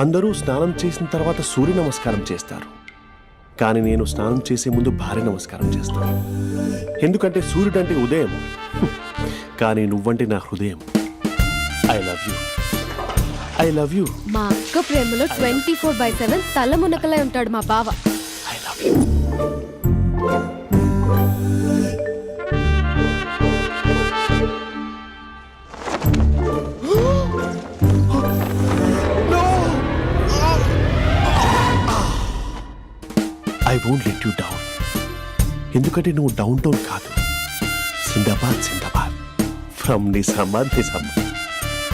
అందరూ స్నానం చేసిన తర్వాత సూర్య నమస్కారం చేస్తారు, కానీ నేను స్నానం చేసే ముందు భార్య నమస్కారం చేస్తాను. ఎందుకంటే సూర్యుడు అంటే ఉదయం, కానీ నువ్వంటే నా హృదయం. I love you, I love you. మా అక్క ప్రేమలో 24/7 తల మునకలై ఉంటాడు మా బావ. I love you. I won't let you down. ఎందుకంటే నువ్వు డౌన్ టౌన్ కాదు, జిందాబాద్ జిందాబాద్ ఫ్రమ్ నిజామాబాద్ నిజామాబాద్.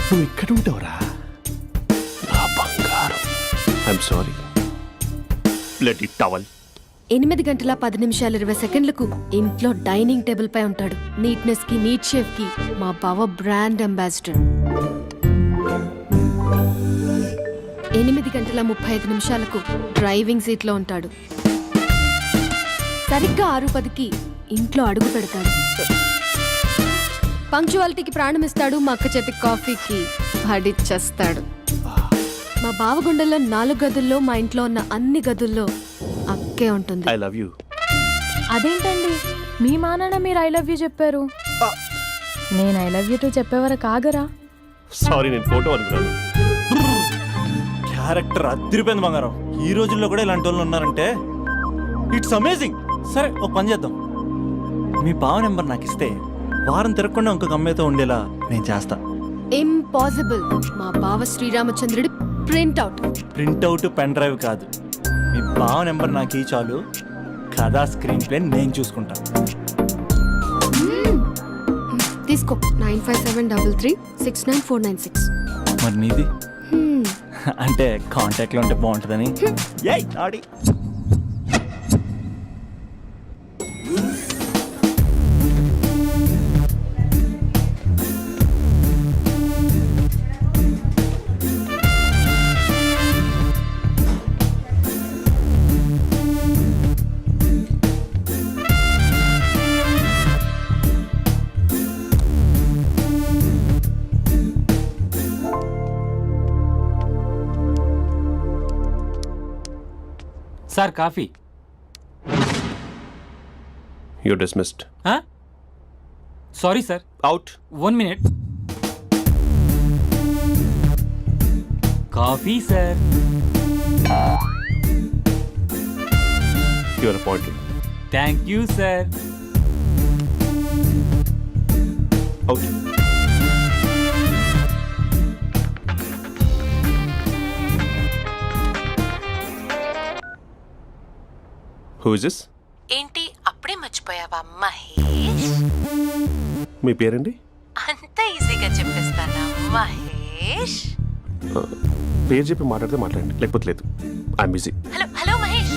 నువ్వు ఇక్కడ ఉంటావురా నా బంగారం. I'm sorry. Let it towel. 8 గంటల 10 నిమిషాలు 20 సెకండ్లకు ఇంట్లో డైనింగ్ టేబుల్ పై ఉంటాడు. నీట్నెస్ కి, నీట్ షేఫ్ కి మా బావ బ్రాండ్ అంబాసిడర్. 8 గంటల 35 నిమిషాలకు డ్రైవింగ్ సీట్ లో ఉంటాడు. సరిగ్గా 6:10కి ఇంట్లో అడుగు పెడతాడు. పంక్చువాలిటీకి ప్రాణమిస్తాడు. మా అక్క చేతి కాఫీకి పడిచ్చేస్తాడు. మా బావ గుండెల్లో 4 గదుల్లో, మా ఇంట్లో ఉన్న అన్ని గదుల్లో అక్కే ఉంటుంది. I love you. అదేంటండి మీ మానాన్న మీరు ఐ లవ్ యూ చెప్పారు, నేను ఐ లవ్ యూ టు చెప్పేవరకు ఆగరా? సారీ, నేను ఫోటో అనుకున్నాను. క్యారెక్టర్ అదిరిపోయింది బంగారం. ఈ రోజుల్లో కూడా ఇలాంటి వాళ్ళు ఉన్నారంటే ఇట్స్ అమేజింగ్. సరే ఒక పని చేద్దాం, మీ బావ నెంబర్ నాకు ఇస్తే వారం తిరగకుండా ఇంకొక అమ్మాయితో ఉండేలా నేను చేస్తా. ఇంపాసిబుల్. మా బావ శ్రీరామచంద్రుడి ప్రింట్అవుట్. ప్రింట్అవుట్ పెన్ డ్రైవ్ కాదు, మీ బావ నెంబర్ నాకు ఈ చాలు. కథా స్క్రీన్ ప్లే నేను చూసుకుంటా. తీసుకో. 9573369496. మరి నీది అంటే కాంటాక్ట్లో ఉంటే బాగుంటుందని. ఏయ్ ఆడి sir coffee. You dismissed. Sorry sir. Out. 1 minute. Coffee sir. You are appointed. Thank you sir. Out. Who is this? ఏంటి అప్పుడే మర్చిపోయావా మహేష్? మీ పేరండి? అంత ఈజీగా చెప్పేస్తానా మహేష్? పేరు చెప్పి మాట్లాడితే మాట్లాడండి, లేకపోతే లేదు. I'm busy. Hello hello Mahesh.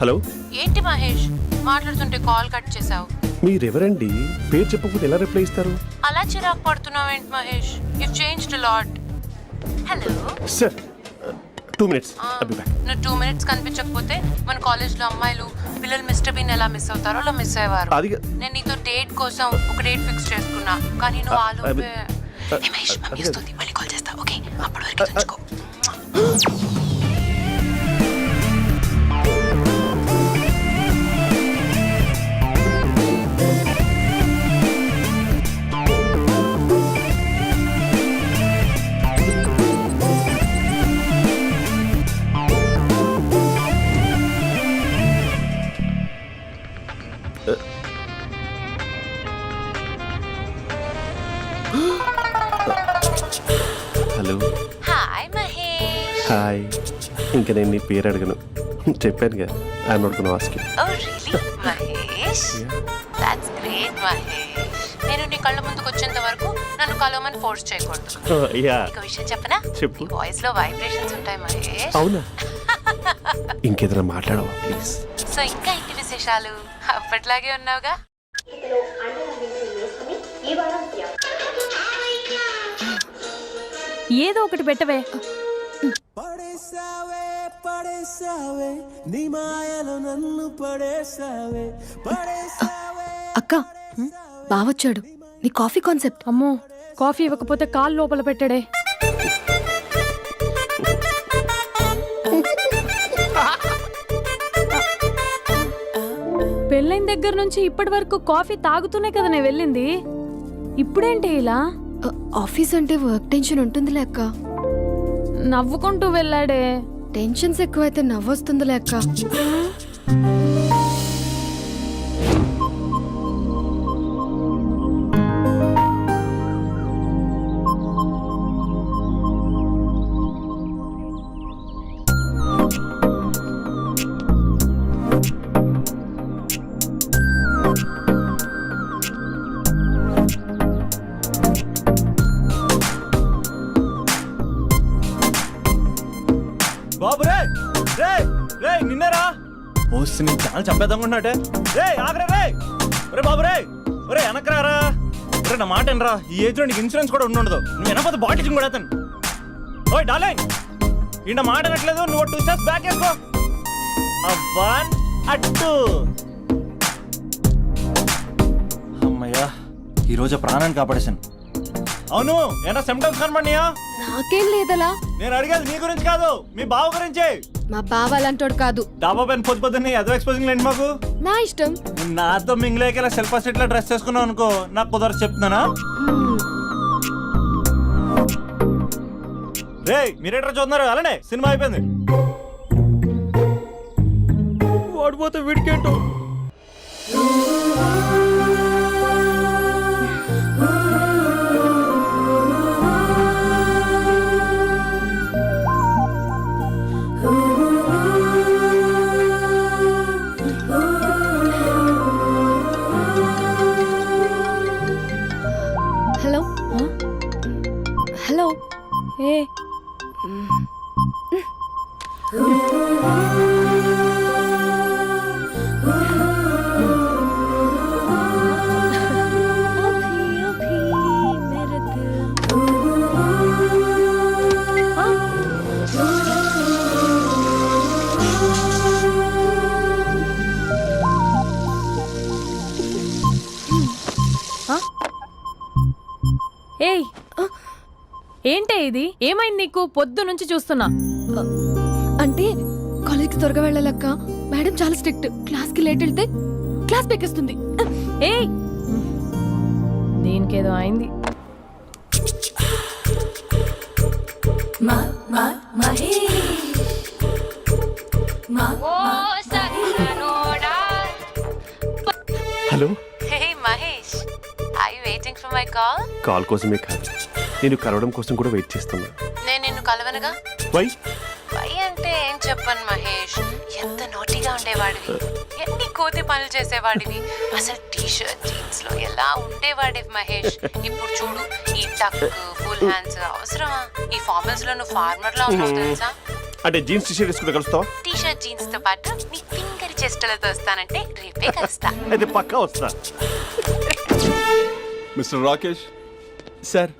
Hello. ఏంటి మహేష్ మాట్లాడుతుంటే కాల్ కట్ చేసావు? మీరెవరండి? పేరు చెప్పకపోతే ఎలా రిప్లై ఇస్తారు? అలా చిరాకు పడుతున్నావు ఏంటి Mahesh? You changed a lot. Hello sir, 2 minutes. I'll be back. నువ్వు 2 minutes కనిపించకపోతే మన కాలేజ్లో అమ్మాయిలు పిల్లలు మిస్టర్ బీన్ ఎలా మిస్ అవుతారో అలా మిస్ అయ్యేవారు. అది నేను నీతో డేట్ కోసం ఒక డేట్ ఫిక్స్ చేసుకున్నా, కానీ నువ్వు ఆలోపే. మహేష్ మమ్మీ వస్తుంది, మళ్ళీ కాల్ చేస్తా. ఓకే, అప్పటి వరకు ఉంచుకో. హలో. హాయ్ మహేష్. హాయ్. ఇంకా నేను నీ పేరు అడగను, చెప్పానుగా. I'm not gonna ask you. Oh really Mahesh? That's great Mahesh. నేను నీ కళ్ళ ముందుకు వచ్చేంత వరకు నన్ను కలవమని ఫోర్స్ చేయకూడదు. యా. ఒక విషయం చెప్పనా? చెప్పు. వాయిస్ లో వైబ్రేషన్స్ ఉంటాయి మహేష్. అవునా? ఇంకేదైనా మాట్లాడవా ప్లీజ్? సో ఇంకా ఇంటి విశేషాలు అప్పట్లాగే ఉన్నావుగా? ఏదో ఒకటి పెట్టవే. పడేసావే పడేసావే నీ మాయలో నన్ను పడేసావే పడేసావే. అక్క బావొచ్చాడు. నీ కాఫీ కాన్సెప్ట్. అమ్మో, కాఫీ ఇవ్వకపోతే కాలు లోపల పెట్టడే. పెళ్ళైన దగ్గర నుంచి ఇప్పటి వరకు కాఫీ తాగుతూనే కదా నేను వెళ్ళింది. ఇప్పుడేంటి ఇలా? ఆఫీస్ అంటే వర్క్ టెన్షన్ ఉంటుందిలే అక్క. నవ్వుకుంటూ వెళ్ళాడే. టెన్షన్స్ ఎక్కువైతే నవ్వొస్తుందిలే అక్క. బాబు రే రే రే నిన్నేరా ఓసి నీ చాలా చంపేద్దామనుకుంటున్నాటే. రే ఆగరా రే. రే బాబు రే. రే వెనకరారా. రే నా మాట వినరా. ఈ ఏజ్ లో నీకు ఇన్సూరెన్స్ కూడా ఉండదు. నువ్వు వెనకపోతే బాటిల్ కూడా అతను. ఓయ్ డార్లింగ్, ఈ నా మాట వినట్లేదు. నువ్వు 2 స్టెప్స్ బ్యాక్ వేసుకో. అవ్వన్ అట్టు. అమ్మయ్యా, ఈ రోజు ప్రాణాన్ని కాపాడేశాను. అవును, ఏనా సిమ్టమ్స్ కనబడినాయా? నాకేం లేదలా. నేను అడిగేది నీ గురించి కాదు, మీ బావ గురించి. మా బావ అలాంటోడు కాదు. డాబా పైన పొద్దు పొద్దున్నే ఎదో ఎక్స్పోజింగ్ లేండి మాకు. నా ఇష్టం. నాతో మింగిలేక ఇలా సెల్ఫ్ సెట్ లా డ్రెస్ చేసుకున్నావు అనుకో, నాకు కుదరదు చెప్తున్నానా. రే మీరేట్రా చూస్తున్నారు? అలానే సినిమా అయిపోయింది. వాడిపోతే వీడికేంటో. Hello hello. ఏ ఏయ్, ఏంటే ఇది? ఏమైంది నీకు? పొద్దు నుంచి చూస్తున్నా. అంటే కాలేజ్కి త్వరగా వెళ్ళాలక్క. మేడం చాలా స్ట్రిక్ట్. క్లాస్కి లేట్ వెళ్తే క్లాస్ పెక్కిస్తుంది. ఏయ్, దీనికేదో అయింది. Hello. Hey Mahesh, are you waiting for my call? Call కోసమే కాదు, నేను కలవడం కోసం కూడా వెయిట్ చేస్తున్నా. నేను నిన్ను కలవనుగా. వై? వై అంటే ఏం చెప్పను మహేష్. ఎంత నోటిగా ఉండేవాడివి, ఎన్ని కోతి పనులు చేసేవాడివి. అసలు టీ షర్ట్ జీన్స్ లో ఎలా ఉండేవాడివి మహేష్. ఇప్పుడు చూడు, ఈ టక్ ఫుల్ హ్యాండ్స్ అవసరమా? ఈ ఫార్మల్స్ లో నువ్వు ఫార్మర్ లా ఉన్నావు తెలుసా. అంటే జీన్స్ టీ షర్ట్ వేసుకుంటే కలుస్తావా? టీ షర్ట్ జీన్స్ తో పాటు నీ ఫింగర్ చెస్టలతో వస్తానంటే రేపే కలుస్తా. అయితే పక్కా వస్తా. Mister Rakesh, sir,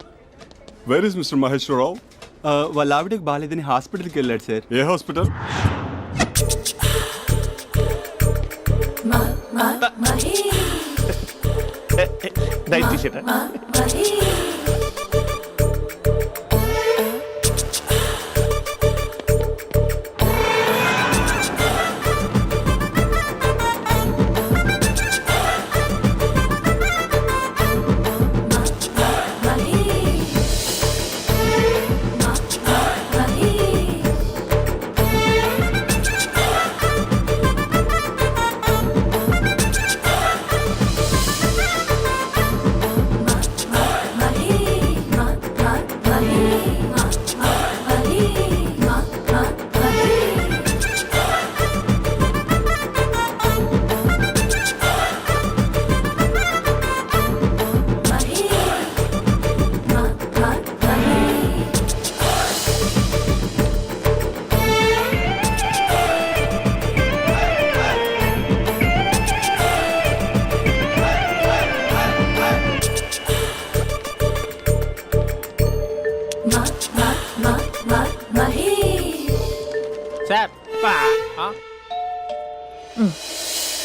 where is mister Maheswararao? వాళ్ళ ఆవిడకి బాగాలేదని హాస్పిటల్కి వెళ్ళాడు సార్. ఏ హాస్పిటల్? Night t-shirt.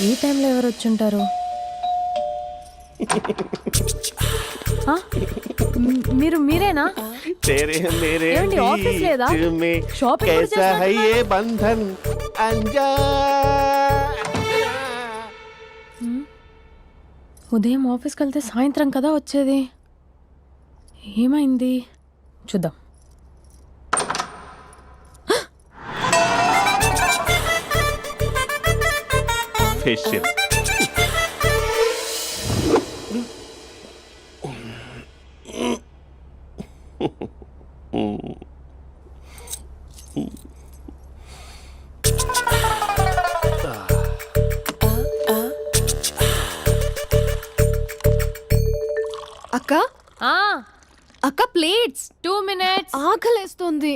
ఈ టైంలో ఎవరు వచ్చుంటారు? ఆ? మీరేనా? तेरे मेरे ఏమండి, ఆఫీస్ లేదా? बीच में షాపింగ్ కూడా कैसा है చేసినట్టున్నారు? ये बंधन अंजा ఉదయం ఆఫీస్కి వెళ్తే సాయంత్రం కదా వచ్చేది. ఏమైంది చూద్దాం. फेशियल అక్క ఆ, అక్క ప్లేట్స్ 2 minutes. ఆకలేస్తుంది.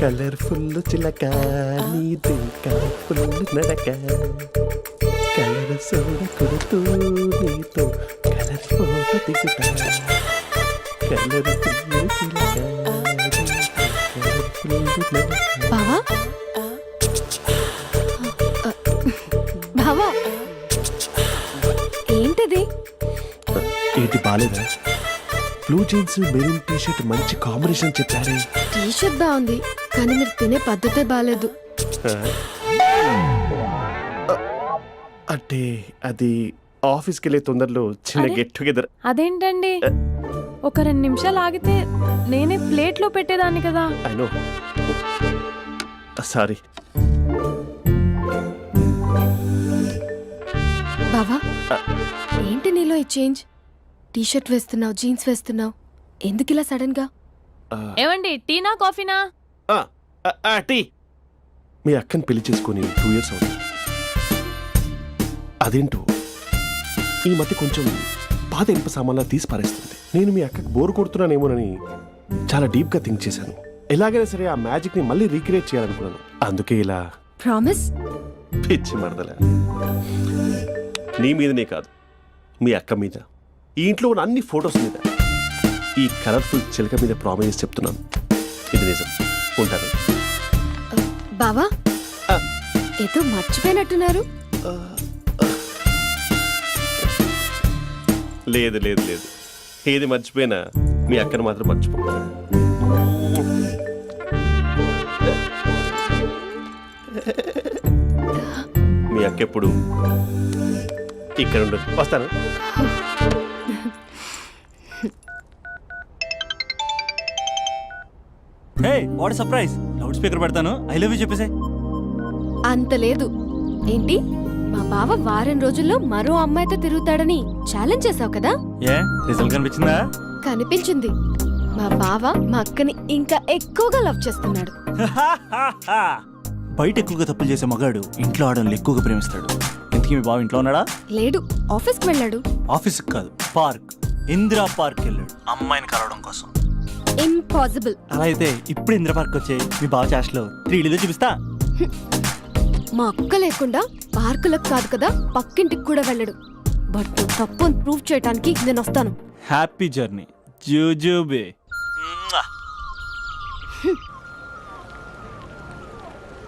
కలర్ఫుల్ చిలక నీది కలర్ఫుల్ నడక కలర్ సోడ కొడుతూ నీతో కలర్ ఫోటో దిగుతా కలర్ఫుల్ చిలక బావా బావా ఏంటిది? ఏంటి బాలేదా? Blue jeans maroon T shirt మంచి కాంబినేషన్ చెప్పారే. టీ షర్ట్ బాగుంది కానీ మీరు తినే పద్ధతే బాగాలేదు. అంటే అది ఆఫీస్కి వెళ్ళే తొందరలో చిన్న అరే? Get together. అదేంటండి, ఒక 2 నిమిషాలు ఆగితే నేనే ప్లేట్లో పెట్టేదాన్ని కదా. I know, sorry. బావా ఏంటి నీలో ఈ చేంజ్? టీ షర్ట్ వేస్తున్నావు, జీన్స్ వేస్తున్నావు, ఎందుకు ఇలా సడన్ గా? ఏమండి, టీనా కాఫీనా? టీ. మీ అక్కని పెళ్లి చేసుకొని 2 years అవుతుంది. అదేంటో ఈ మధ్య కొంచెం పాత ఇనుప సామాన్లా తీసి పారేస్తుంది. నేను మీ అక్కకి బోరు కొడుతున్నానేమోనని చాలా డీప్గా థింక్ చేశాను. ఎలాగైనా సరే ఆ మ్యాజిక్ని మళ్ళీ రీక్రియేట్ చేయాలనుకున్నాను. అందుకే ఇలా. ప్రామిస్? పిచ్చి మరదల, నీ మీదనే కాదు, మీ అక్క మీద, ఈ ఇంట్లో ఉన్న అన్ని ఫొటోస్ మీద, ఈ కలర్ఫుల్ చిలక మీద ప్రామిస్ చెప్తున్నాను. ఇది నిజం. ఉంటాను. బావా ఆ. ఏదో మర్చిపోయినట్టున్నారు. లేదు లేదు లేదు, ఏది మర్చిపోయినా మీ అక్కను మాత్రం మర్చిపో. మీ అక్క ఎప్పుడు ఇక్కడ ఉండదు. వస్తాను. Hey what surprise. Loud speaker పెడతాను, ఐ లవ్ యూ చెప్పేసే. అంత లేదు. ఏంటి, మా బావ వారం రోజుల్లో మరో అమ్మాయితో తిరుగుతాడని ఛాలెంజ్ చేసావు కదా? ఏ రిజల్ట్ కనిపించిందా? కనిపించింది. మా బావ మా అక్కని ఇంకా ఎక్కువగా లవ్ చేస్తున్నాడు. బయట ఎక్కువగా తప్పులు చేసే మగాడు ఇంట్లో ఆడవాళ్ళు ఎక్కువగా ప్రేమిస్తాడు. ఇంతకీ మీ బావ ఇంట్లో ఉన్నాడా? లేడు, ఆఫీస్కి వెళ్ళాడు. ఆఫీస్కి కాదు, పార్క్, ఇందిరా పార్క్ వెళ్ళాడు అమ్మాయిని కలవడం కోసం. ఇంపాసిబుల్. అలా అయితే ఇప్పుడు ఇందిరా పార్క్ వచ్చే మీ బావ చాష్లో 3Dలో చూపిస్తా. మా అక్క లేకుండా పార్కులకు కాదు కదా పక్కింటికి కూడా వెళ్ళడు. బట్ నువ్వు తప్పు అని ప్రూవ్ చేయడానికి నేను వస్తాను. హ్యాపీ జర్నీ జూజూబే.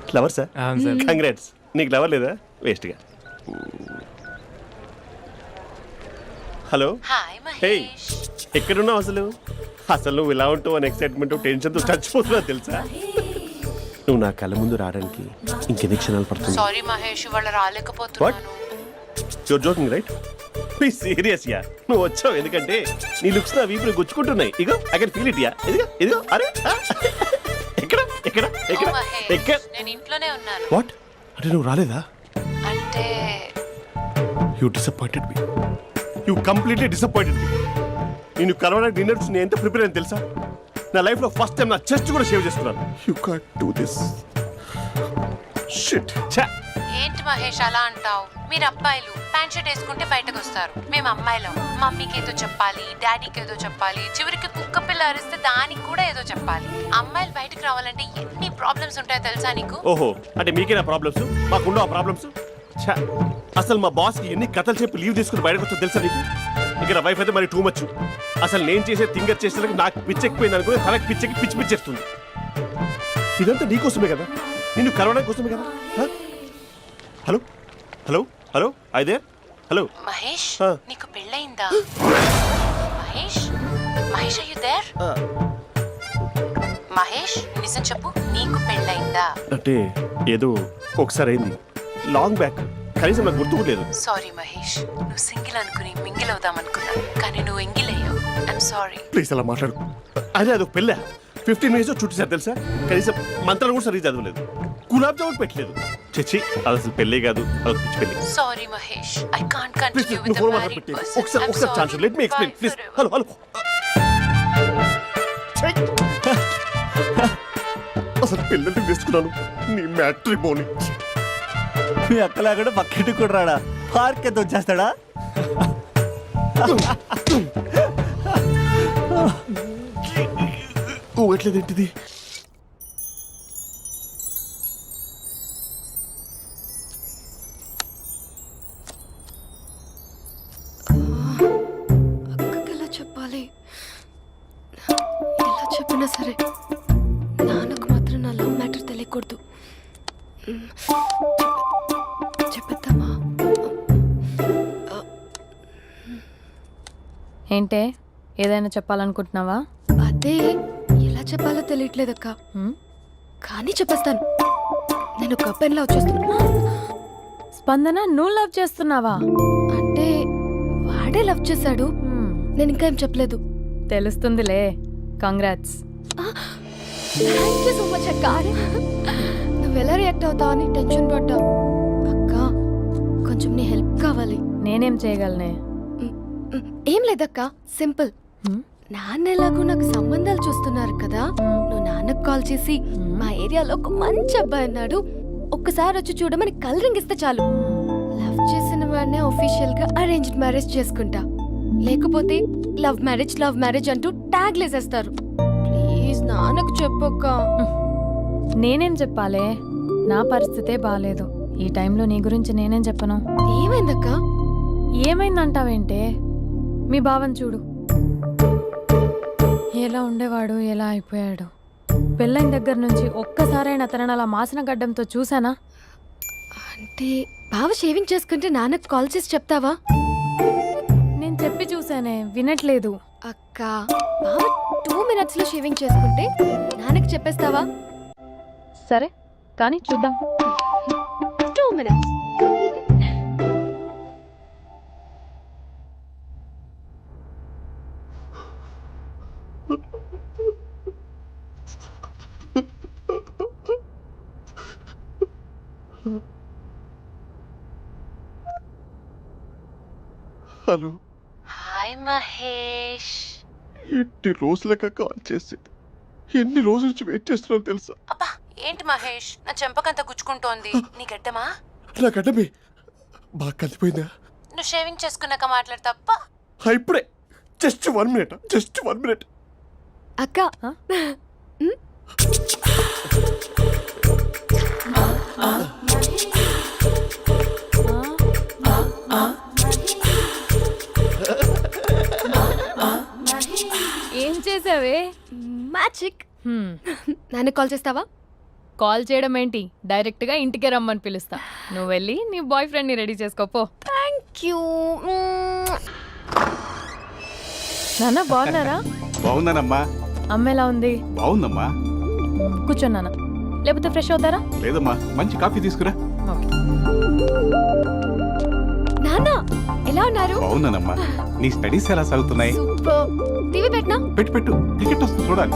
Flower sir, congrats. నీకు ఫ్లవర్ లేదా? వేస్ట్గా. హలో. Hi hey, Mahesh. ఎక్కడున్నావు అసలు? అసలు నువ్వు ఇలా ఉంటావు అని ఎక్సైట్మెంట్ టెన్షన్తో చచ్చిపోతున్నావు తెలుసా? నువ్వు నా కళ్ళ ముందు రావడానికి ఇంకెన్ని క్షణాలు పడుతుంది? సారీ మహేష్, ఇవాళ రాలేకపోతున్నాను. You're joking right? Please serious yeah. నువ్వు వచ్చావు ఎందుకంటే నీ లుక్స్ నా వీపుని గుచ్చుకుంటున్నాయి. ఇగో I can feel it yeah. ఇదిగో ఇదిగో. అరే ఎక్కడ ఎక్కడ ఎక్కడ ఓ మహేష్, ఎక్కడ? నేను ఇంట్లోనే ఉన్నాను. వాట్ అంటే నువ్వు రాలేదా? అంటే you disappointed me. You completely disappointed me. నేను కలవడానికి డిన్నర్స్ నేను ఎంత ప్రిపేర్ అని తెలుసా? నా లైఫ్లో ఫస్ట్ టైం నా చెస్ట్ కూడా షేవ్ చేసుకున్నాను. You can't do this. Shit. ఛా. ఏంటి మహేష్ అలా అంటావు? మీరు అబ్బాయిలు ప్యాంట్ షర్ట్ వేసుకుంటే బయటకు వస్తారు. మేము అమ్మాయిలం మమ్మీకి ఏదో చెప్పాలి, డాడీకి ఏదో చెప్పాలి, చివరికి కుక్క పిల్ల అరిస్తే దానికి కూడా ఏదో చెప్పాలి. అమ్మాయిలు బయటకు రావాలంటే ఎన్ని ప్రాబ్లమ్స్ ఉంటాయో తెలుసా నీకు? ఓహో, అంటే మీకేనా ప్రాబ్లమ్స్? మాకుండా ఆ ప్రాబ్లమ్స్? ఛా. అసలు మా బాస్కి ఎన్ని కథలు చెప్పి లీవ్ తీసుకుని బయటకు వచ్చా తెలుసా నీకు? ఇక్కడ వైఫ్ అయితే మరి టూ మచ్. అసలు నేను చేసే థింగర్ చేసేందుకు నాకు పిచ్చెక్కిపోయింది అనుకుని తనకి పిచ్చెక్కి పిచ్చి పిచ్చేస్తుంది. ఇదంతా నీకోసమే కదా, నిన్ను కరోనా కోసమే కదా. హ? హలో హలో హలో అయితే హలో. మహేష్ ఆ. నీకు పెళ్ళయిందా? Mahesh Mahesh are you there? మహేష్ నిజం చెప్పు, నీకు పెళ్ళయిందా? అంటే ఏదో ఒకసారి అయింది, లాంగ్ బ్యాక్, కనీసం నాకు గుర్తుకు లేదు. సారీ మహేష్, నువ్వు సింగిల్ అనుకుని మింగిల్ అవుదాం అనుకున్నా, కానీ నువ్వు ఎంగిల్ అయ్యావు. I'm sorry. ప్లీజ్ అలా మాట్లాడు. అదే అదొక పెళ్ళా, 15 మినిట్స్ చుట్టూ సార్ తెలుసా, కనీసం మంత్రాలు కూడా సరిగ్గా చదవలేదు, గులాబ్ జామున్ పెట్టలేదు. చచ్చి అది అసలు పెళ్ళే కాదు, అదొక పిచ్చి పెళ్ళి. Sorry Mahesh, I can't please continue నువ్వు విత్ ఫోన్ ద మాట్లాడి మ్యారీడ్ పెట్టి పర్సన్. ఒకసారి chance let me explain please. Hello hello. అసలు పెళ్ళంటే తీసుకున్నాను నీ మ్యాట్రిమోని. మీ అక్కలాగడ పక్కింటి కూడా రాడా, పార్క్ ఎంత వచ్చేస్తాడా? ఊగట్లేదేంటిది? అక్కకి ఎలా చెప్పాలి? ఎలా చెప్పినా సరే నాన్నకు మాత్రం నా లవ్ మ్యాటర్ తెలియకూడదు. చెప్పేద్దామా? ఏంటే ఏదైనా చెప్పాలనుకుంటున్నావా? అదే ఎలా చెప్పాలో తెలియట్లేదక్క, హ్మ్? కానీ చెప్పేస్తాను. నేను ఒక అబ్బాయిలా వచ్చేస్తున్నా. స్పందన నువ్వు లవ్ చేస్తున్నావా? అంటే వాడే లవ్ చేశాడు, హ్మ్. నేను ఇంకా ఏం చెప్పలేదు. తెలుస్తుందిలే. Congrats. Thank you so much అక్క. నువ్వు ఎలా రియాక్ట్ అవుతావు అని టెన్షన్ పడ్డా. అక్క కొంచెం నీ హెల్ప్ కావాలి. నేనేం చేయగలనే? ఏం లేదక్క, సింపుల్. హ్మ్? నాన్న ఎలాగో నాకు సంబంధాలు చూస్తున్నారు కదా, నువ్వు నాన్నకు కాల్ చేసి మా ఏరియాలో ఒక మంచి అబ్బాయి అన్నాడు, ఒక్కసారి వచ్చి చూడమని కలరింగ్ ఇస్తే చాలు. లవ్ చేసిన వాడినే ఒఫీషియల్ గా అరేంజ్డ్ మ్యారేజ్ చేసుకుంటా, లేకపోతే లవ్ మ్యారేజ్ అంటూ ట్యాగ్ లేసేస్తారు. ప్లీజ్ నాన్నకు చెప్పక్క. నేనేం చెప్పాలే? నా పరిస్థితే బాలేదు. ఈ టైంలో నీ గురించి నేనేం చెప్పను? ఏమైందక్క? ఏమైందంటావేంటే? మీ భావం చూడు, ఎలా ఉండేవాడు, ఎలా అయిపోయాడు. పెళ్ళైన దగ్గర నుంచి ఒక్కసారైనా తనని అలా మాసిన గడ్డంతో చూసానా? అంటే బావ షేవింగ్ చేసుకుంటే నాన్నకు కాల్ చేసి చెప్తావా? నేను చెప్పి చూసానే, వినట్లేదు. అక్క బావ 2 minutes లో షేవింగ్ చేసుకుంటే నాన్నకి చెప్పేస్తావా? సరే కానీ చూద్దాం. 2 minutes. హలో. హాయ్ మహేష్. ఎన్ని రోజులుగా కాల్ చేసేది, ఎన్ని రోజుల నుంచి వెయిట్ చేస్తున్నాను తెలుసా? అబ్బా ఏంటి మహేష్, నా చెంపకంత గుచ్చుకుంటోంది. నీ గడ్డమా? నా గడ్డమే బాగా కలిపోయిందా? నువ్వు షేవింగ్ చేసుకున్నాక మాట్లాడు తప్ప. ఇప్పుడే జస్ట్ 1 minute. అక్క ఏం చేసావే? మ్యాజిక్. నాన్నకు కాల్ చేస్తావా? కాల్ చేయడం ఏంటి, డైరెక్ట్ గా ఇంటికే రమ్మని పిలుస్తా. నువ్వు వెళ్ళి నీ బాయ్ ఫ్రెండ్ ని రెడీ చేసుకోపో. Thank you. నాన్న బాగున్నారా? బాగున్నానమ్మా. అమ్మ ఎలా ఉంది? బాగుందమ్మా. కూర్చోన్నానా, లేకపోతే ఫ్రెష్ అవుతారా? లేదమ్మా, మంచి కాఫీ తీసుకురా. ఓకే. నాన్న ఎలా ఉన్నారు? బాగున్నానమ్మా. నీ స్టడీస్ ఎలా సాగుతున్నాయి? సూపర్. టీవీ పెట్టనా? పెట్టు క్రికెట్ వస్తుంది చూడాలి.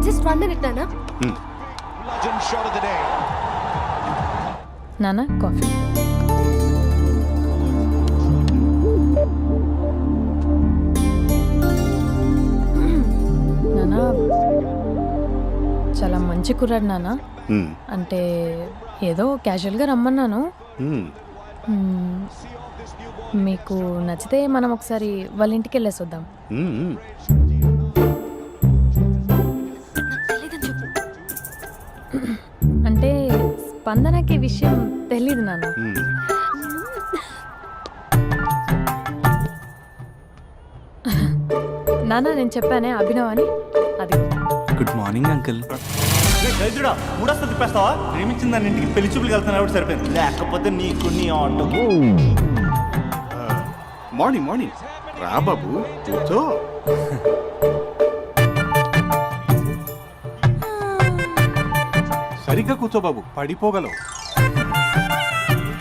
జస్ట్ 1 minute నాన్న. నాన్న కాఫీ. నాన్న చాలా మంచి కుర్రాడు నాన్న. అంటే ఏదో క్యాజువల్గా రమ్మన్నాను. మీకు నచ్చితే మనం ఒకసారి వాళ్ళ ఇంటికి వెళ్ళేసి వద్దాం. అంటే స్పందనకి విషయం తెలీదు నాన్న. నాన్న నేను చెప్పానే అభినవ్ అని, అది. Good morning uncle. దరిద్రుడా మూడొస్తా తిప్పేస్తావా? ప్రేమించిన దాని ఇంటికి పెళ్లి చూపులు వెళ్తాను కాబట్టి సరిపోయింది, లేకపోతే నీకు నీ ఆటో. మార్నింగ్ మార్నింగ్ రా బాబు, కూర్చో. సరిగ్గా కూర్చో బాబు, పడిపోగలవు.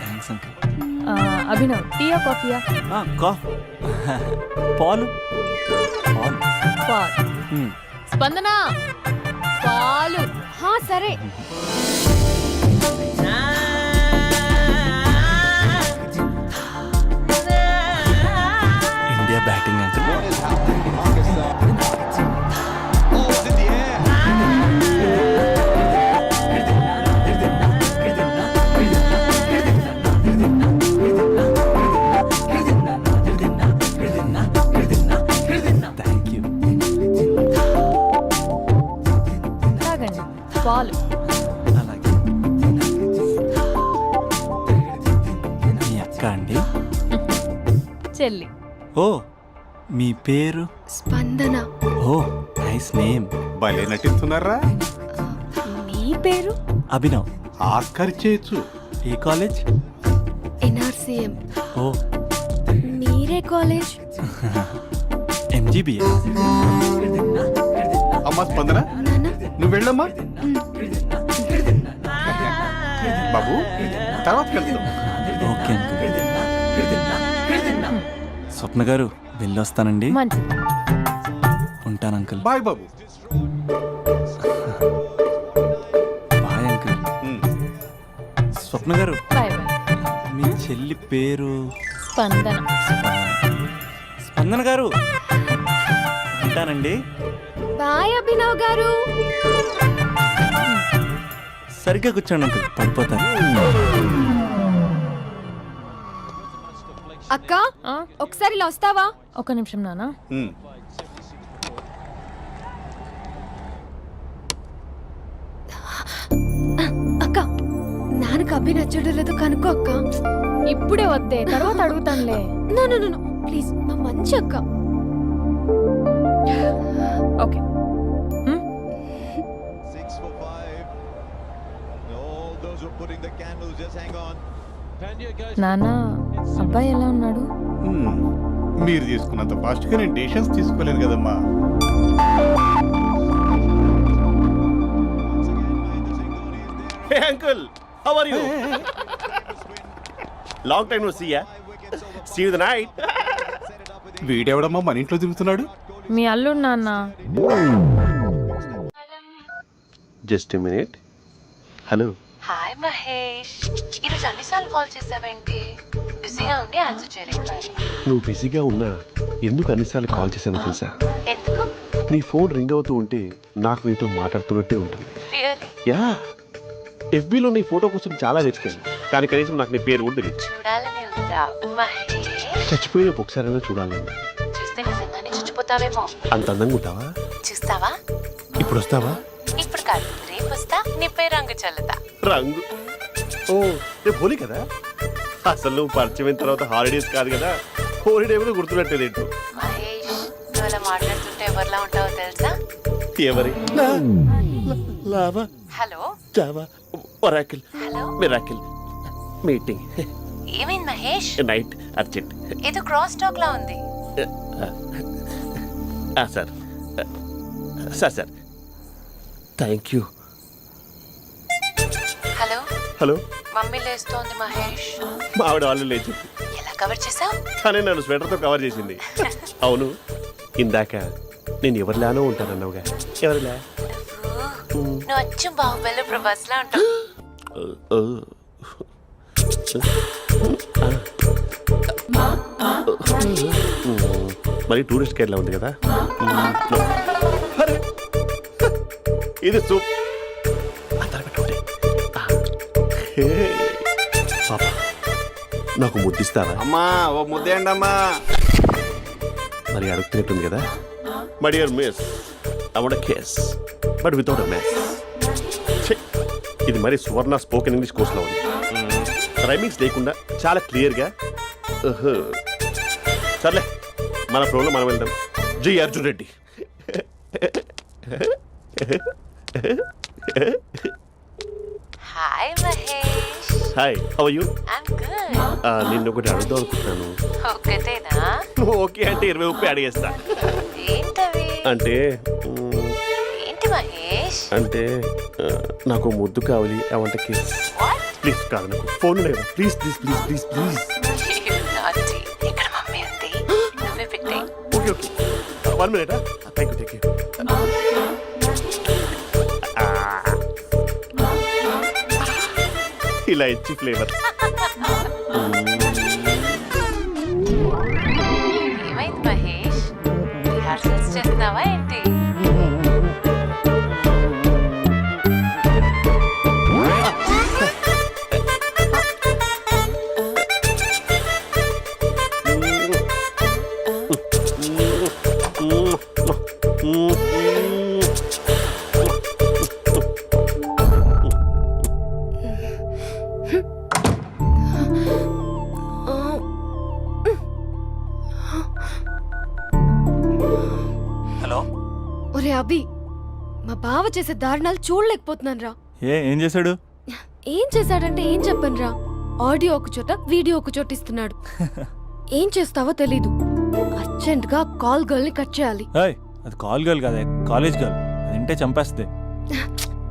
Thanks uncle. అభినవ్ టీయా కాఫీయా? పాలు పాల్. స్పందన పాలు. హా సరే. India batting uncle. Thank you. తాగండి పాలు. అలాగే. మీ అక్క అండి? చెల్లి. ఓ, మీ పేరు? స్పందన. ఓ, నైస్ నేమ్. భలే నటిస్తున్నారా? మీ పేరు? అభినవ్. ఆస్కర్ చేయొచ్చు. ఏ కాలేజ్? ఎన్ఆర్సీఎం. ఓ, మీరే కాలేజ్? ఎంజీబీఏ. అమ్మా స్పందన, నాన్న నువ్వు వెళ్ళమ్మా. బాబు తర్వాత వెళ్తాం. Okay uncle. స్వప్న గారు వెళ్ళొస్తానండి. మంచిది. ఉంటాను అంకుల్. బాయ్ బాబు. Bye uncle. స్వప్న గారు, బాయ్ బాయ్. మీ చెల్లి పేరు? స్పందన. స్పందన గారు, ఉంటానండి. బాయ్ అభినవ్ గారు. సరిగ్గా కూర్చోండి అంకుల్, పడిపోతాను. అక్క ఆ? ఒకసారి ఇలా వస్తావా? ఒక నిమిషం నాన్న. అక్క నాన్నకు అభి నచ్చడం లేదో కనుక్కో అక్క. ఇప్పుడే వద్దే, తర్వాత అడుగుతానులే. నో నో నో ప్లీజ్, నా మంచి అక్క. ఓకే. నాన్న అబ్బాయి ఎలా ఉన్నాడు? మీరు తీసుకున్నంత ఫాస్ట్ గా నేను డెసిషన్స్ తీసుకోలేను కదమ్మా. Hey uncle, how are you? Long time no see yeah. See you the night. వీడెవడమ్మా మన ఇంట్లో తిరుగుతున్నాడు? మీ అల్లుడు నాన్న. Just a minute. Hello. Hi Mahesh, ఈరోజు అన్నిసార్లు కాల్ చేసావేంటి? బిజీగా ఉండి ఆన్సర్ చేయలేదు. నువ్వు బిజీగా ఉన్నా ఎందుకు అన్నిసార్లు కాల్ చేశానో తెలుసా? ఎందుకు? నీ ఫోన్ రింగ్ అవుతూ ఉంటే నాకు నీతో మాట్లాడుతున్నట్టే ఉంటుంది. రియల్లీ? యా, ఎఫ్బీలో నీ ఫోటో కోసం చాలా వెతికాను, కానీ కనీసం నాకు నీ పేరు కూడా తెలియదు. చూడాలని ఉందా మహేష్? చచ్చిపోయిన ఒకసారైనా చూడాలని. చూస్తే నిజంగానే చచ్చిపోతావేమో. అంత అందంగా ఉంటావా? చూస్తావా? ఇప్పుడు వస్తావా? ఇప్పుడు కాదు, రేపు వస్తా, నీపై రంగు చల్లుతా. రంగు? ఓ, రేపు హోలీ కదా. అసలు నువ్వు పరిచయం తర్వాత హాలిడేస్ కాదు కదా, హోలిడే కూడా గుర్తుపెట్టేదేంటో. మహేష్, నువ్వు అలా మాట్లాడుతుంటే ఎవరిలా ఉంటావో తెలుసా? ఎవరి? Lava, hello Java, Oracle, hello, miracle, meeting, ఏమైంది మహేష్? Night, urgent. ఏదో క్రాస్ టాక్ లా ఉంది. Sir sir sir thank you. Hello hello, mummy లేస్తోంది మహేష్. మా ఆవిడ వాళ్ళు లేచి ఎలా కవర్ చేసావు? కానీ నన్ను స్వెటర్తో కవర్ చేసింది. అవును, ఇందాక నేను ఎవరిలానో ఉంటానన్నావుగా, ఎవరిలా? నువ్వు అచ్చం బాహుబలి ప్రభాస్ లా ఉంటావు. మరి టూరిస్ట్ గైడ్లా ఉంది కదా. అరే, ఇది సూప్. పాప, నాకు ముద్దిస్తారా? అమ్మా ఓ ముద్దేయండి అమ్మా. మరి అడుగుతున్నట్టుంది కదా. My dear miss, I want kiss but without a mess. ఇది మరి సువర్ణ స్పోకెన్ ఇంగ్లీష్ కోర్సులో ఉంది. రైమింగ్స్ లేకుండా చాలా క్లియర్గా. సర్లే, మన ఫ్లోలో మనం వెళ్దాం. జై Arjun Reddy. Hi Mahesh. Hi, how are you? I'm good. నిన్ను ఒకటి అడుగుదాం అనుకుంటున్నాను. ఒకటేనా? నువ్వు ఓకే అంటే 20 రూపాయలు అడిగేస్తా. ఏంటవి? అంటే ఏంటి మహేష్? అంటే నాకు ముద్దు కావాలి. అవంటకి వాట్? ప్లీజ్ కాదు, నాకు ఫోన్ లేదా, please please please please please. నాటి ఇక్కడ మమ్మీ ఉంది, నువ్వే పెట్టే. Okay okay, 1 minute. Thank you. ఇలా ఇచ్చి ఫ్లేవర్. ఏమైంది మహేష్? రిహార్సల్స్ చేస్తున్నావా ఏంటి? హలో. ఒరే అభి, మా బావ చేసే దారుణాలు చూడలేకపోతున్నాను రా. ఏం చేశాడు? ఏం చేశాడంటే ఏం చెప్పను రా. ఆడియో ఒక చోట, వీడియో ఒక చోట ఇస్తున్నాడు. ఏం చేస్తావో తెలీదు. అర్జెంట్ గా కాల్ గర్ల్ ని కట్ చేయాలి. ఏయ్, అది కాల్ గర్ల్ కాదే, కాలేజ్ గర్ల్. అది వింటే చంపేస్తే.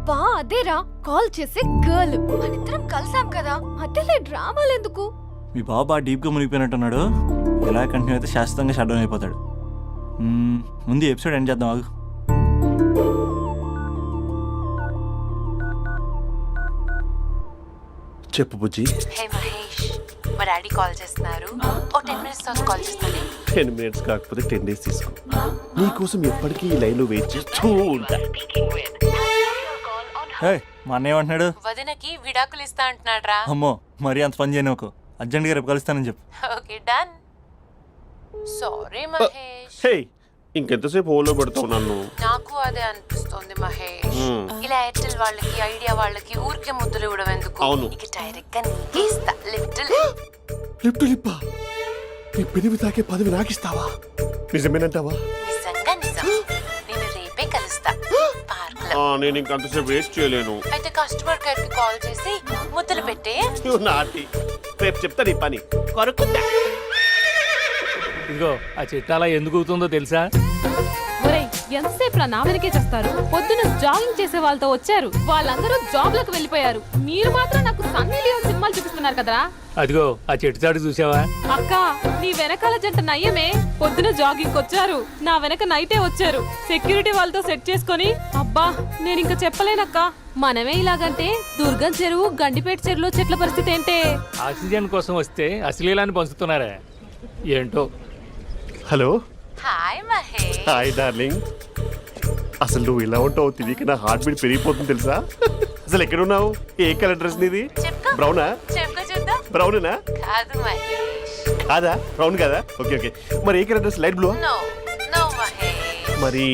బా అదేరా, కాల్ చేసే గర్ల్. మనిద్దరం కలిసాం కదా, మధ్యలో డ్రామాలు ఎందుకు? మీ బాబు బాగా డీప్గా మునిగిపోయినట్టున్నాడు. ఎలా కంటిన్యూ అయితే శాశ్వతంగా షట్ డౌన్ అయిపోతాడు. ముందు ఎపిసోడ్ ఎండ్ చేద్దాం, ఆగు. చెప్పు బుజ్జి. హే మహేష్, మా డాడీ కాల్ చేస్తున్నారు. ఓ 10 minutes తర్వాత కాల్ చేస్తాను. 10 minutes కాకపోతే 10 days తీసుకో. నీకోసం ఎప్పటికీ ఈ లైన్లో వెయిట్ చేస్తూ ఉంటా. హే, మా అన్నయ్య ఏమంటున్నాడు? వదినకి విడాకులు ఇస్తా అంటున్నాడు రా. అమ్మో, మరీ అంత పని చేయను. ఒక అర్జెంట్గా రేపు కలుస్తానని చెప్పు. Okay done. సారీ మహేష్. హే, ఇంకెంతసేపు హోల్లో పెడతావు నన్ను? నాకు అదే అనిపిస్తుంది మహేష్. ఇలా ఎయిర్టెల్ వాళ్ళకి, ఐడియా వాళ్ళకి ఊరికే ముద్దులు ఇవ్వడం ఎందుకు? అవును. ఇక డైరెక్ట్ గా నీకే ఇస్తా. లిటిల్ లిప్ లిప్పా, నీ పెనివి తాకే పదవి నాకిస్తావా? నిజమేనంటావా? నిజంగా నిజం. నేను రేపే కలుస్తా పార్క్ లో. నేను ఇంకంతసేపు వెయిట్ చేయలేను. అయితే కస్టమర్ కేర్ కి కాల్ చేసి ముద్దులు పెట్టే. నాటి రేపు చెప్తా నీ పని. కొరుకుందా. ఇదిగో ఆ చెట్టు అలా ఎందుకు అవుతుందో తెలుసా? ఒరేయ్, ఎంతసేపు నా వెనకే చేస్తారు? పొద్దున జాగింగ్ చేసే వాళ్ళతో వచ్చారు, వాళ్ళందరూ జాబ్లకు వెళ్ళిపోయారు. మీరు మాత్రం నాకు సన్నీ లియోన్ సినిమాలు చూపిస్తున్నారు కదరా. అదిగో ఆ చెట్టు చాటు చూసావా? అక్క, నీ వెనకాల జంట నయ్యమే. పొద్దున జాగింగ్ వచ్చారు, నా వెనక నైటే వచ్చారు. సెక్యూరిటీ వాళ్ళతో సెట్ చేసుకొని, అబ్బా నేను ఇంకా చెప్పలేనక్క. మనమే ఇలాగంటే దుర్గం చెరువు, గండిపేట చెరువులో చెట్ల పరిస్థితి ఏంటే? ఆక్సిజన్ కోసం వస్తే అశ్లీలాన్ని పంచుతున్నారా ఏంటో. Hello. Hi Mahesh. Hi darling. అసలు నువ్వు ఇలా ఉంటావు తెలియక నా హార్ట్ బీట్ పెరిగిపోతుంది తెలుసా? అసలు ఎక్కడున్నావు? ఏ కలర్ డ్రెస్ నీది? చెప్పుకో. బ్రౌనా? చెప్పుకో చూద్దాం. బ్రౌనేనా? కాదు మహేష్. కాదా? బ్రౌన్ కదా? Okay okay. మరి ఏ colour dress? Light blue? No no Mahesh. మరి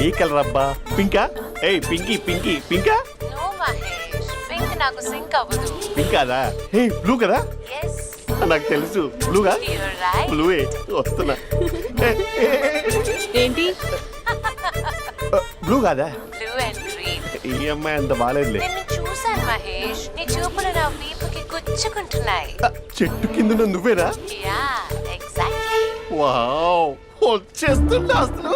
ఏ కలర్ అబ్బా? పింకా? ఏయ్ పింకీ పింకీ పింకా? నో మహేష్, పింక్ నాకు సింక్ అవ్వదు. పింక్ కాదా? ఏ బ్లూ కదా? ఎస్, నాకు తెలుసు. బ్లూగా? You're right. బ్లూవే వస్తున్నా. ఏంటి? బ్లూ కాదా? Blue and green. ఈ అమ్మాయి అంత బాగాలేదులే. నిన్ను చూశాను మహేష్, నీ చూపులు నా వీపుకి గుచ్చుకుంటున్నాయి. చెట్టు కింద నువ్వేనా? Yeah exactly. వావ్, వచ్చేస్తున్నా అసలు.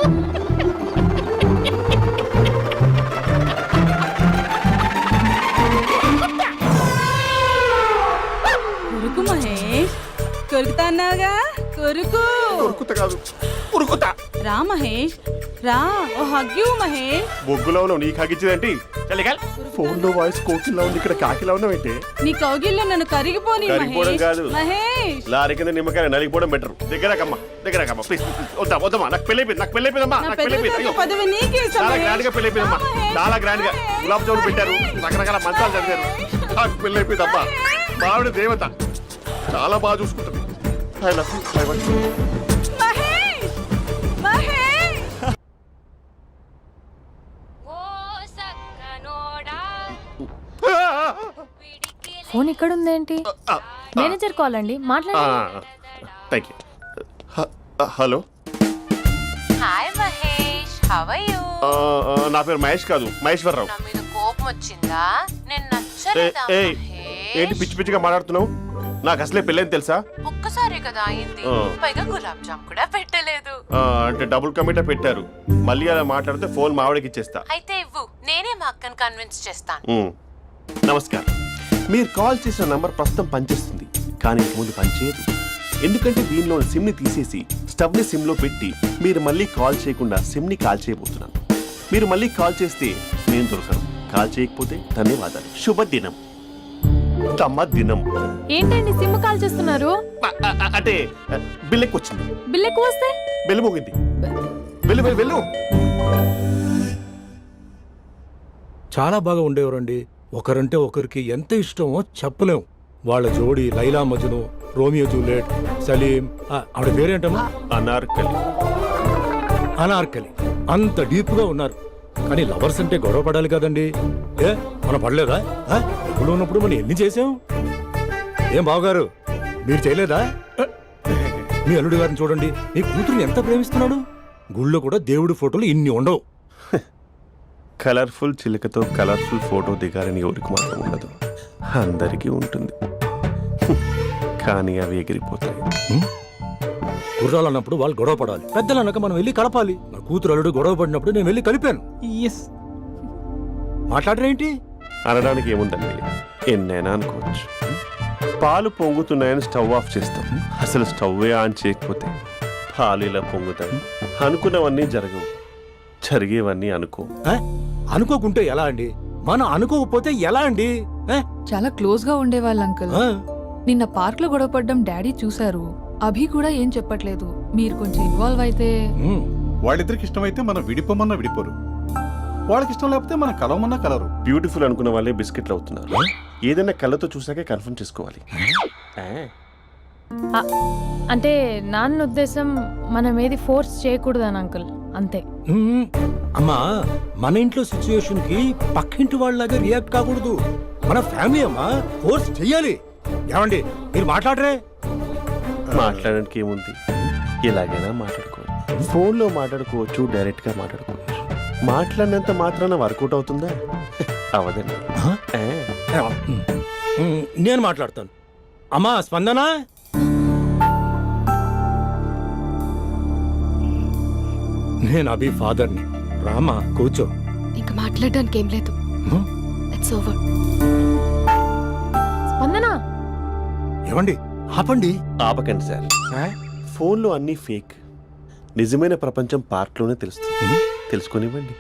కొరుకు మహేష్, కొరుకుతా అన్నావుగా, కొరుకు. ఉరుకుతా కాదు, ఉరుకుతా. రా మహేష్, రా. ఓ హగ్గు మహేష్. బొగ్గులో ఉన్నావు, నీకు హగిచ్చేదేంటి? ఫోన్ లో వాయిస్ కోకిలా ఉంది, ఇక్కడ కాకిలా ఉన్నావు ఏంటి? నీ కౌగిల్లో నన్ను కరిగిపోని కరిగిపోవడం కాదు, మహేష్. లారీ కింద నిమ్మకాయ నలిగిపోవడం బెటర్. దగ్గరకమ్మా ప్లీజ్. వద్దమ్మా, నాకు పెళ్ళైపోయిందమ్మా, నాకు పెళ్ళైపోయింది. అయ్యో, పదవి నీకే ఇస్తా చాలా మహేష్. గ్రాండ్ గా పెళ్ళైపోయిందమ్మా, చాలా గ్రాండ్ గా. గులాబ్ జామున్ పెట్టారు, రకరకాల మంచాలు చదివారు. నాకు పెళ్ళైపోయిందమ్మా. మావిడ దేవత, చాలా బాగా చూసుకుంటుంది. I love you. I want you. Mahesh, Mahesh. Phone ఇక్కడ ఉందేంటి? మేనేజర్ కాల్ అండి, మాట్లాడండి. Thank you. Hello. Hi how are you? నా పేరు మహేష్ కాదు, మహేశ్వరరావు. నా మీద కోపం వచ్చిందా? నేను ఏ- నచ్చలేదా ఏయ్, ఏంటి మహేష్? పిచ్చి పిచ్చిగా మాట్లాడుతున్నావు? నాకు అసలే పెళ్ళని తెలుసా? ఒక్కసారి కదా అయింది, పైగా గులాబ్ జామ్ కూడా పెట్టలేదు. అంటే డబుల్ కమిటా పెట్టారు. మళ్ళీ అలా మాట్లాడితే ఫోన్ మావిడకి ఇచ్చేస్తా. అయితే ఇవ్వు, నేనే మా అక్కని కన్విన్స్ చేస్తాను. నమస్కారం. మీరు కాల్ చేసిన నంబర్ ప్రస్తుతం పనిచేస్తుంది, కానీ ఇంక ముందు పనిచేయదు. ఎందుకంటే దీనిలో సిమ్ ని తీసేసి స్టవ్ ని సిమ్ లో పెట్టి మీరు మళ్ళీ కాల్ చేయకుండా సిమ్ ని కాల్ చేయబోతున్నాను. మీరు మళ్ళీ కాల్ చేస్తే నేను దొరకను, కాల్ చేయకపోతే ధన్యవాదాలు. శుభదినం. తమ దినం. ఏంటండి సిమ్ కాల్ చేస్తున్నారు? అంటే బిల్ ఎక్కువ వచ్చింది. బిల్ ఎక్కువ వస్తే బెల్లు మోగింది. వెళ్ళు వెళ్ళు వెళ్ళు. చాలా బాగా ఉండేవారండి. ఒకరంటే ఒకరికి ఎంత ఇష్టమో చెప్పలేం. వాళ్ళ జోడి లైలా మజ్ను, రోమియో జూలియట్, సలీం, ఆవిడ పేరేంటమ్మా? అనార్కలి. అనార్కలి. అంత డీప్ గా ఉన్నారు. కానీ లవర్స్ అంటే గొడవ పడాలి కదండి. ఏ మనం పడలేదా? ఎప్పుడు ఉన్నప్పుడు మనం ఎన్ని చేసాం? ఏం బావగారు, మీరు చేయలేదా? మీ అల్లుడి గారిని చూడండి, మీ కూతురుని ఎంత ప్రేమిస్తున్నాడు. గుళ్ళో కూడా దేవుడి ఫోటోలు ఇన్ని ఉండవు. కలర్ఫుల్ చిలుకతో కలర్ఫుల్ ఫోటో దిగాలని ఎవరికి మాత్రం ఉండదు, అందరికీ ఉంటుంది. కానీ అవి ఎగిరిపోతాయి. గుర్రాలు అన్నప్పుడు వాళ్ళు గొడవ పడాలి, పెద్దలు అన్నాక మనం వెళ్ళి కలపాలి. నా కూతురు అల్లుడు గొడవ పడినప్పుడు నేను వెళ్ళి కలిపాను. మాట్లాడరేంటి? అనడానికి ఏముందండి, ఎన్నైనా అనుకోవచ్చు. పాలు పొంగుతున్నాయని స్టవ్ ఆఫ్ చేస్తాం, అసలు స్టవ్వే ఆన్ చేయకపోతే పాలు ఇలా పొంగుతాయి. అనుకున్నవన్నీ జరగవు, జరిగేవన్నీ అనుకో. అనుకోకుంటే ఎలా అండి? మనం అనుకోకపోతే ఎలా అండి? చాలా క్లోజ్ గా ఉండేవాళ్ళు అంకుల్. నిన్న పార్క్ లో గొడవపడ్డం డాడీ చూశారు. అభి కూడా ఏం చెప్పట్లేదు. మీరు కొంచెం ఇన్వాల్వ్ అయితే. వాళ్ళిద్దరికి ఇష్టమైతే మనం విడిపోమన్నా విడిపోరు, వాళ్ళకి ఇష్టం లేకపోతే మనం కలవమన్నా కలరు. బ్యూటిఫుల్ అనుకున్న వాళ్ళే బిస్కెట్లు అవుతున్నారు. ఏదైనా కళ్ళతో చూసాకే కన్ఫర్మ్ చేసుకోవాలి. అంటే నాన్న ఉద్దేశం మనం ఏది ఫోర్స్ చేయకూడదని అంకుల్, అంతే. అమ్మా, మన ఇంట్లో సిచ్యుయేషన్ కి పక్కింటి వాళ్ళలాగా రియాక్ట్ కాకూడదు. మన ఫ్యామిలీ అమ్మా, ఫోర్స్ చెయ్యాలి. ఏమండి మీరు మాట్లాడరే? మాట్లాడడానికి ఏముంది, ఎలాగైనా మాట్లాడుకోవచ్చు. ఫోన్లో మాట్లాడుకోవచ్చు, డైరెక్ట్ గా మాట్లాడుకోవచ్చు. మాట్లాడినంత మాత్రాన వర్కౌట్ అవుతుందా? అవదండి. నేను మాట్లాడతాను. అమ్మా స్పందన, నేను అభి ఫాదర్ని. రామా కూర్చో. ఇంకా మాట్లాడడానికి ఏం లేదు. It's over. స్పందన, ఏమండి ఆపండి. ఆపకండి సార్, ఫోన్లో అన్నీ ఫేక్. నిజమైన ప్రపంచం పార్ట్లోనే తెలుస్తుంది. తెలుసుకొనివ్వండి.